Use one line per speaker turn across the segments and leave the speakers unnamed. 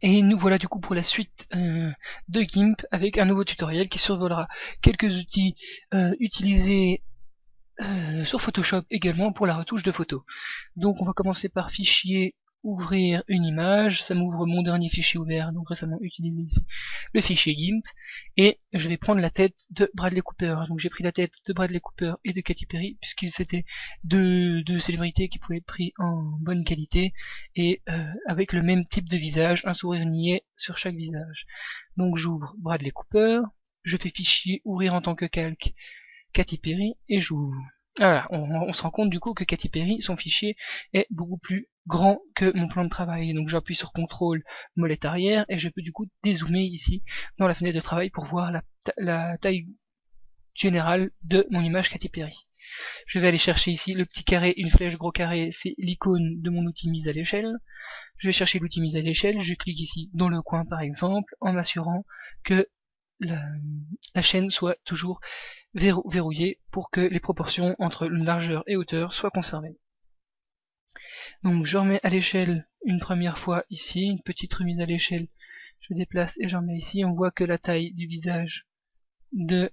Et nous voilà du coup pour la suite de GIMP avec un nouveau tutoriel qui survolera quelques outils utilisés sur Photoshop également pour la retouche de photos. Donc on va commencer par fichier, ouvrir une image, ça m'ouvre mon dernier fichier ouvert, donc récemment utilisé ici, le fichier GIMP, et je vais prendre la tête de Bradley Cooper. Donc j'ai pris la tête de Bradley Cooper et de Katy Perry, puisqu'ils étaient deux célébrités qui pouvaient être pris en bonne qualité, et avec le même type de visage, un sourire niais sur chaque visage. Donc j'ouvre Bradley Cooper, je fais fichier, ouvrir en tant que calque Katy Perry, et j'ouvre. Voilà, on se rend compte du coup que Katy Perry, son fichier est beaucoup plus grand que mon plan de travail. Donc j'appuie sur CTRL molette arrière et je peux du coup dézoomer ici dans la fenêtre de travail pour voir la taille générale de mon image Katy Perry. Je vais aller chercher ici le petit carré, une flèche gros carré, c'est l'icône de mon outil mise à l'échelle. Je vais chercher l'outil mise à l'échelle, je clique ici dans le coin par exemple, en m'assurant que la chaîne soit toujours verrouillée pour que les proportions entre largeur et hauteur soient conservées. Donc je remets à l'échelle une première fois ici, une petite remise à l'échelle, je déplace et je remets ici, on voit que la taille du visage de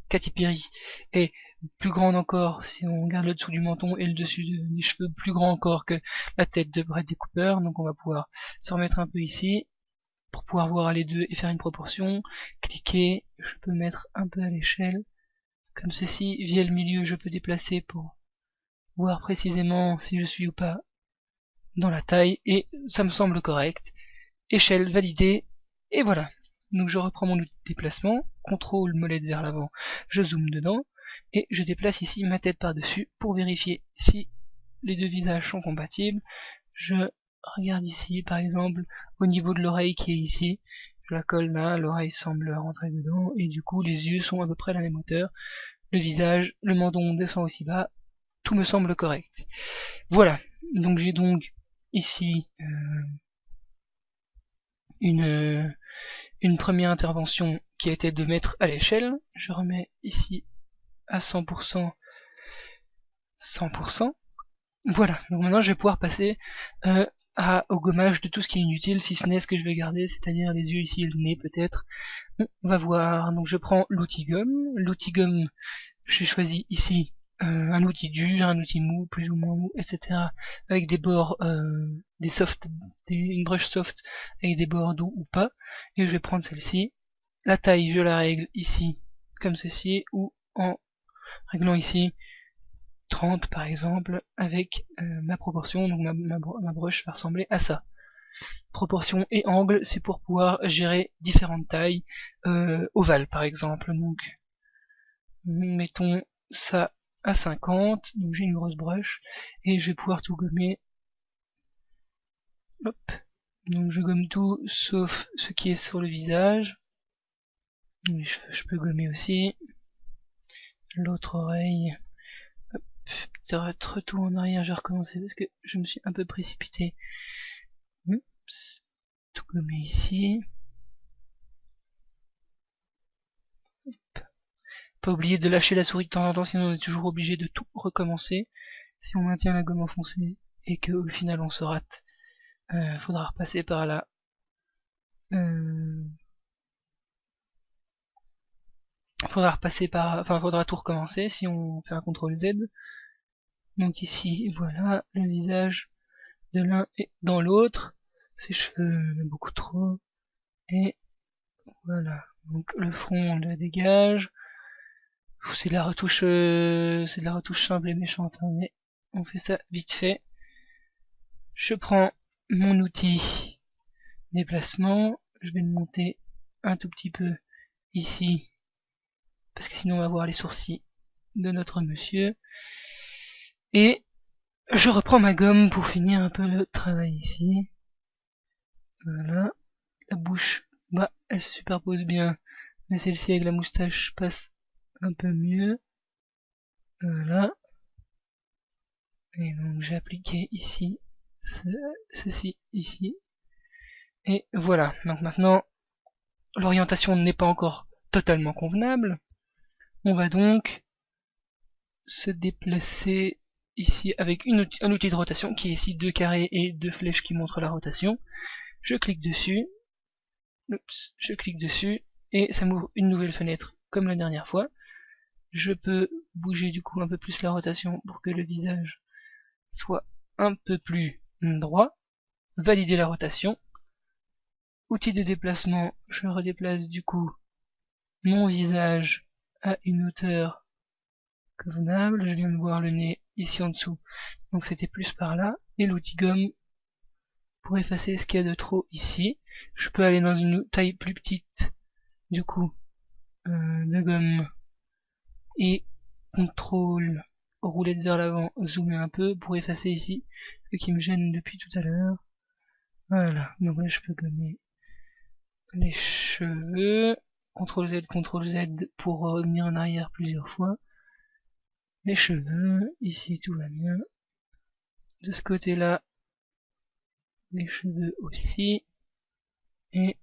Katy Perry est plus grande encore si on regarde le dessous du menton et le dessus des cheveux plus grand encore que la tête de Bradley Cooper. Donc on va pouvoir se remettre un peu ici pour pouvoir voir les deux et faire une proportion. Cliquer, je peux mettre un peu à l'échelle comme ceci, via le milieu je peux déplacer pour voir précisément si je suis ou pas dans la taille, et ça me semble correct. Échelle validée, et voilà. Donc je reprends mon outil de déplacement, contrôle molette vers l'avant, je zoome dedans, et je déplace ici ma tête par-dessus pour vérifier si les deux visages sont compatibles. Je regarde ici par exemple au niveau de l'oreille qui est ici, je la colle là, l'oreille semble rentrer dedans, et du coup les yeux sont à peu près à la même hauteur, le visage, le menton descend aussi bas, tout me semble correct. Voilà, donc j'ai donc ici une première intervention qui a été de mettre à l'échelle. Je remets ici à 100%, 100%. Voilà, donc maintenant je vais pouvoir passer au gommage de tout ce qui est inutile, si ce n'est ce que je vais garder, c'est-à-dire les yeux ici et le nez peut-être. On va voir, donc je prends l'outil gomme. L'outil gomme, j'ai choisi ici un outil dur, un outil mou, plus ou moins mou, etc. Avec des bords, une brush soft avec des bords doux ou pas. Et je vais prendre celle-ci. La taille, je la règle ici, comme ceci, ou en réglant ici 30 par exemple, avec ma proportion, donc ma brush va ressembler à ça. Proportion et angle, c'est pour pouvoir gérer différentes tailles, ovales par exemple. Donc mettons ça à 50, donc j'ai une grosse brush, et je vais pouvoir tout gommer. Hop. Donc je gomme tout sauf ce qui est sur le visage. Les cheveux je peux gommer aussi. L'autre oreille. Hop. Petit retour en arrière, je vais recommencer parce que je me suis un peu précipité. Oups. Tout gommer ici. Hop. Pas oublier de lâcher la souris de temps en temps, sinon on est toujours obligé de tout recommencer. Si on maintient la gomme enfoncée et que au final on se rate, faudra repasser par là. Faudra tout recommencer si on fait un CTRL Z. Donc ici, voilà, le visage de l'un et dans l'autre. Ses cheveux, beaucoup trop. Et voilà. Donc le front, on le dégage. C'est de la retouche simple et méchante, hein, mais on fait ça vite fait. Je prends mon outil déplacement, je vais le monter un tout petit peu ici, parce que sinon on va voir les sourcils de notre monsieur. Et je reprends ma gomme pour finir un peu le travail ici. Voilà, la bouche, bah elle se superpose bien, mais celle-ci avec la moustache passe un peu mieux. Voilà. Et donc j'ai appliqué ici ceci ici. Et voilà, donc maintenant l'orientation n'est pas encore totalement convenable. On va donc se déplacer ici avec un outil de rotation qui est ici 2 carrés et 2 flèches qui montrent la rotation. Je clique dessus, je clique dessus et ça m'ouvre une nouvelle fenêtre comme la dernière fois. Je peux bouger du coup un peu plus la rotation pour que le visage soit un peu plus droit. Valider la rotation. Outil de déplacement, je redéplace du coup mon visage à une hauteur convenable. Je viens de voir le nez ici en dessous, donc c'était plus par là. Et l'outil gomme pour effacer ce qu'il y a de trop ici. Je peux aller dans une taille plus petite du coup de gomme et contrôle roulette vers l'avant, zoomer un peu pour effacer ici ce qui me gêne depuis tout à l'heure. Voilà, donc là je peux gommer les cheveux, CTRL Z pour revenir en arrière plusieurs fois. Les cheveux, ici tout va bien. De ce côté là, les cheveux aussi. Et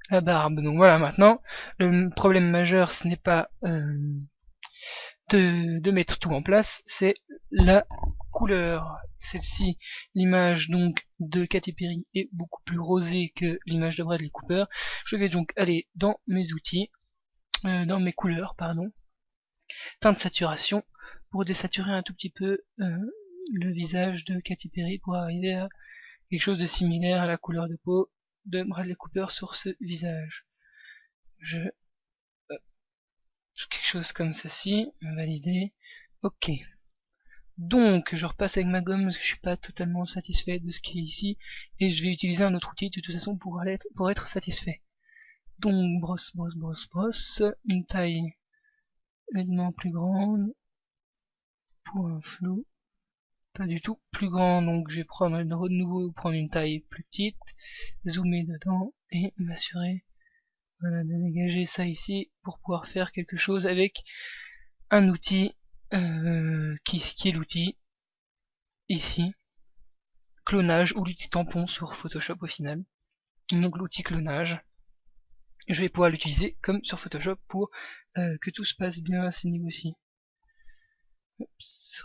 la barbe. Donc voilà, maintenant, le problème majeur ce n'est pas de mettre tout en place, c'est la couleur. Celle-ci, l'image donc de Katy Perry est beaucoup plus rosée que l'image de Bradley Cooper. Je vais donc aller dans mes outils, dans mes couleurs, pardon, teinte saturation, pour désaturer un tout petit peu le visage de Katy Perry pour arriver à quelque chose de similaire à la couleur de peau de Bradley Cooper sur ce visage. Quelque chose comme ceci, valider, ok. Donc je repasse avec ma gomme parce que je suis pas totalement satisfait de ce qui est ici et je vais utiliser un autre outil de toute façon pour être satisfait. Donc brosse, une taille nettement plus grande pour un flou, pas du tout plus grand, donc je vais prendre de nouveau prendre une taille plus petite, zoomer dedans et m'assurer voilà, de dégager ça ici pour pouvoir faire quelque chose avec un outil qui est l'outil ici clonage ou l'outil tampon sur Photoshop au final. Donc l'outil clonage, je vais pouvoir l'utiliser comme sur Photoshop pour que tout se passe bien à ce niveau-ci.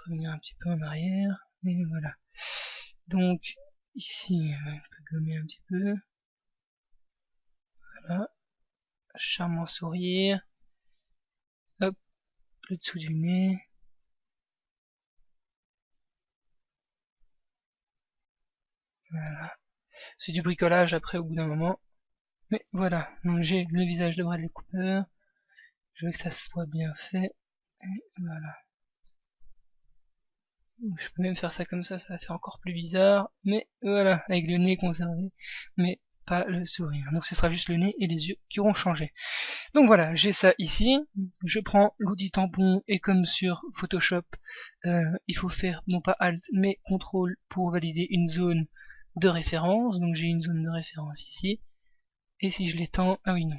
Revenir un petit peu en arrière et voilà. Donc ici on peut gommer un petit peu. Voilà, charmant sourire. Hop, le dessous du nez. Voilà. C'est du bricolage après au bout d'un moment. Mais voilà, donc j'ai le visage de Bradley Cooper. Je veux que ça soit bien fait. Et voilà. Je peux même faire ça comme ça va faire encore plus bizarre. Mais voilà, avec le nez conservé. Mais pas le sourire. Donc ce sera juste le nez et les yeux qui auront changé. Donc voilà, j'ai ça ici. Je prends l'outil tampon et comme sur Photoshop, il faut faire non pas Alt mais CTRL pour valider une zone de référence. Donc j'ai une zone de référence ici. Et si je l'étends, ah oui non.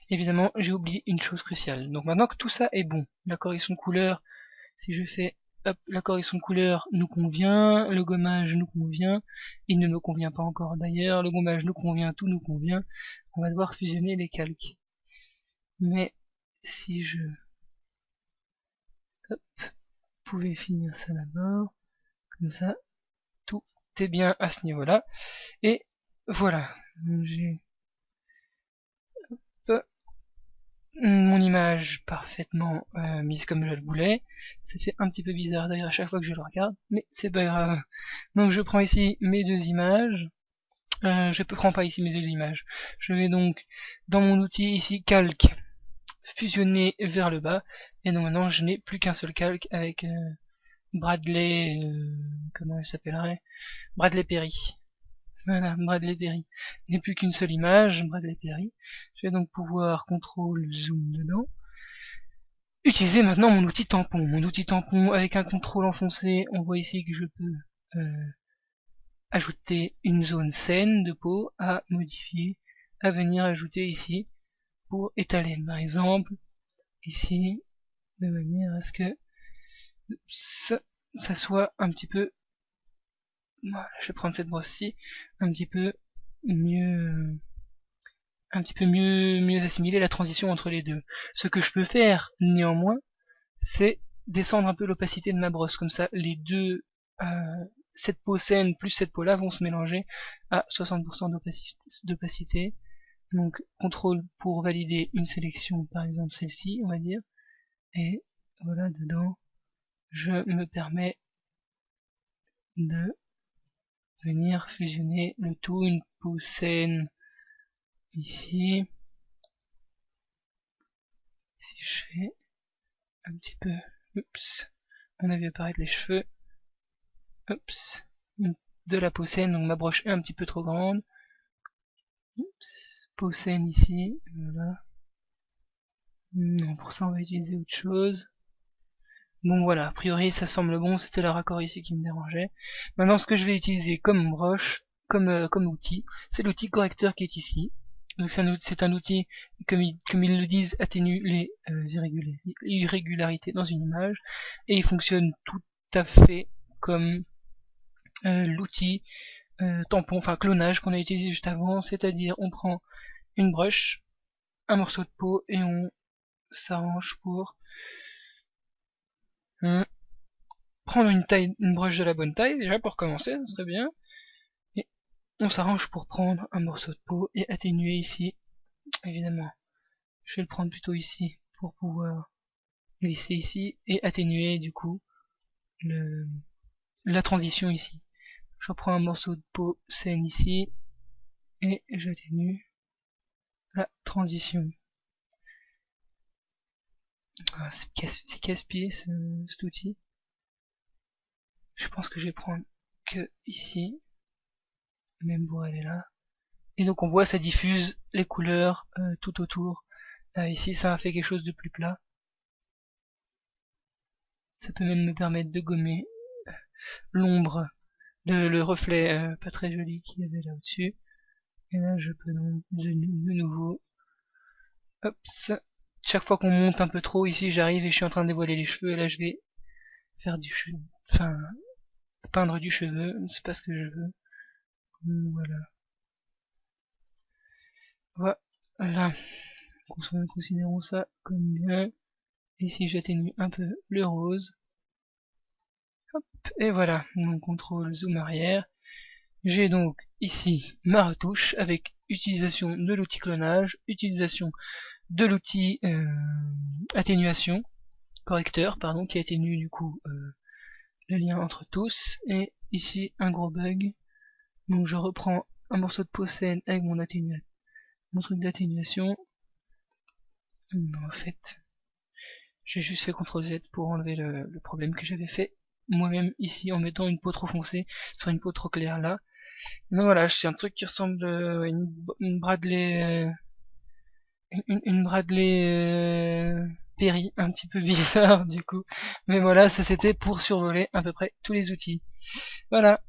Évidemment, j'ai oublié une chose cruciale. Donc maintenant que tout ça est bon, la correction de couleur, si je fais hop, la correction de couleur nous convient, le gommage nous convient, il ne me convient pas encore d'ailleurs, le gommage nous convient, tout nous convient, on va devoir fusionner les calques. Mais si je hop, pouvais finir ça d'abord, comme ça, tout est bien à ce niveau-là. Et voilà, j'ai mon image parfaitement mise comme je le voulais. Ça fait un petit peu bizarre d'ailleurs à chaque fois que je le regarde, mais c'est pas grave. Donc je prends ici mes deux images. Je ne prends pas ici mes deux images. Je vais donc dans mon outil ici calque fusionner vers le bas. Et donc maintenant je n'ai plus qu'un seul calque avec Bradley, comment il s'appellerait, Bradley Perry. Voilà, Bradley Perry. Il n'y a plus qu'une seule image, Bradley Perry. Je vais donc pouvoir CTRL zoom dedans. Utiliser maintenant mon outil tampon. Mon outil tampon avec un contrôle enfoncé, on voit ici que je peux ajouter une zone saine de peau à modifier, à venir ajouter ici pour étaler. Par exemple, ici, de manière à ce que ça soit un petit peu, voilà, je vais prendre cette brosse-ci, un petit peu mieux assimiler la transition entre les deux. Ce que je peux faire néanmoins, c'est descendre un peu l'opacité de ma brosse, comme ça les deux, cette peau saine plus cette peau là vont se mélanger à 60% d'opacité. Donc contrôle pour valider une sélection, par exemple celle-ci on va dire, et voilà, dedans je me permets de venir fusionner le tout, une peau saine ici. Si je fais un petit peu, oups, on a vu apparaître les cheveux, oups, de la peau saine, donc ma broche est un petit peu trop grande, oups, peau saine ici, voilà. Non, pour ça on va utiliser autre chose. Bon voilà, a priori ça semble bon, c'était le raccord ici qui me dérangeait. Maintenant ce que je vais utiliser comme broche, comme outil, c'est l'outil correcteur qui est ici. Donc c'est un outil, comme ils le disent, atténue les irrégularités dans une image, et il fonctionne tout à fait comme l'outil tampon, enfin clonage qu'on a utilisé juste avant, c'est-à-dire on prend une brush, un morceau de peau, et on s'arrange pour prendre une broche de la bonne taille, déjà pour commencer, ça serait bien. Et on s'arrange pour prendre un morceau de peau et atténuer ici. Évidemment, je vais le prendre plutôt ici pour pouvoir glisser ici et atténuer du coup la transition ici. Je prends un morceau de peau saine ici et j'atténue la transition. Ah, c'est casse-pied cet outil. Je pense que je vais prendre que ici. Même pour elle est là. Et donc on voit ça diffuse les couleurs tout autour. Ici ça a fait quelque chose de plus plat. Ça peut même me permettre de gommer l'ombre, le reflet pas très joli qu'il y avait là au-dessus. Et là je peux donc de nouveau, hop, chaque fois qu'on monte un peu trop ici j'arrive et je suis en train de dévoiler les cheveux, et là je vais faire peindre du cheveu, c'est pas ce que je veux. Voilà. Voilà. Considérons ça comme bien. Ici j'atténue un peu le rose. Hop, et voilà, donc contrôle zoom arrière. J'ai donc ici ma retouche avec utilisation de l'outil clonage, utilisation de l'outil atténuation, correcteur, pardon, qui atténue du coup le lien entre tous, et ici un gros bug. Donc je reprends un morceau de peau saine avec mon truc d'atténuation. En fait, j'ai juste fait CTRL Z pour enlever le problème que j'avais fait moi-même ici en mettant une peau trop foncée sur une peau trop claire là. Donc voilà, c'est un truc qui ressemble à une Bradley Perry, un petit peu bizarre du coup. Mais voilà, ça c'était pour survoler à peu près tous les outils. Voilà.